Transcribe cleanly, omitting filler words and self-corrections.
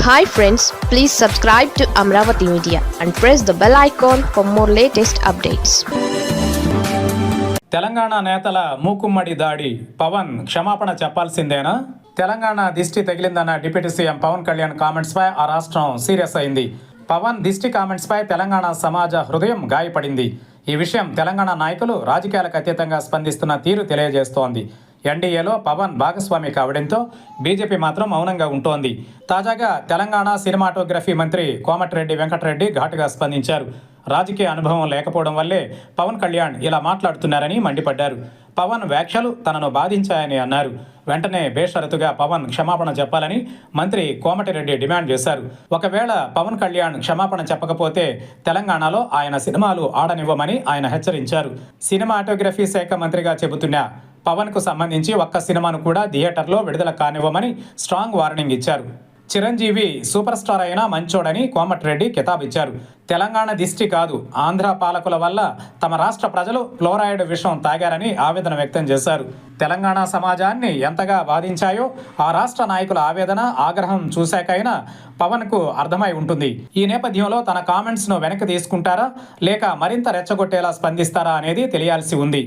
Hi friends, please subscribe to Amravati Media and press the bell icon for more latest updates. Telangana నేతల మూకుమ్మడి దాడి పవన్ క్షమాపణ చెప్పాల్సిందేనా? తెలంగాణ దిష్టి తగిలిందన్న deputy CM Pavan Kalyan comments పై ఆ రాష్ట్రం సీరియస్ అయింది. పవన్ దిష్టి కామెంట్స్ పై తెలంగాణ సమాజ హృదయం గాయపడింది. ఈ విషయం తెలంగాణ నాయకులు రాజకీయాలకు అతీతంగా స్పందిస్తున్న తీరు తెలియజేస్తోంది. ఎన్డీఏలో పవన్ భాగస్వామి కావడంతో బీజేపీ మాత్రం మౌనంగా ఉంటోంది. తాజాగా తెలంగాణ సినిమాటోగ్రఫీ మంత్రి కోమటిరెడ్డి వెంకటరెడ్డి ఘాటుగా స్పందించారు. రాజకీయ అనుభవం లేకపోవడం వల్లే పవన్ కళ్యాణ్ ఇలా మాట్లాడుతున్నారని మండిపడ్డారు. పవన్ వ్యాఖ్యలు తనను బాధించాయని అన్నారు. వెంటనే బేషరతుగా పవన్ క్షమాపణ చెప్పాలని మంత్రి కోమటిరెడ్డి డిమాండ్ చేశారు. ఒకవేళ పవన్ కళ్యాణ్ క్షమాపణ చెప్పకపోతే తెలంగాణలో ఆయన సినిమాలు ఆడనివ్వమని ఆయన హెచ్చరించారు. సినిమాటోగ్రఫీ శాఖ మంత్రిగా చెబుతున్న పవన్కు సంబంధించి ఒక్క సినిమాను కూడా థియేటర్లో విడుదల కానివ్వమని స్ట్రాంగ్ వార్నింగ్ ఇచ్చారు. చిరంజీవి సూపర్ స్టార్ అయినా మంచోడని కోమటిరెడ్డి కితాబిచ్చారు. తెలంగాణ దిష్టి కాదు, ఆంధ్ర పాలకుల వల్ల తమ రాష్ట్ర ప్రజలు ఫ్లోరైడ్ విషం తాగారని ఆవేదన వ్యక్తం చేశారు. తెలంగాణ సమాజాన్ని ఎంతగా బాధించాయో ఆ రాష్ట్ర నాయకుల ఆవేదన, ఆగ్రహం చూశాకైనా పవన్కు అర్థమై ఉంటుంది. ఈ నేపథ్యంలో తన కామెంట్స్ను వెనక్కి తీసుకుంటారా లేక మరింత రెచ్చగొట్టేలా స్పందిస్తారా అనేది తెలియాల్సి ఉంది.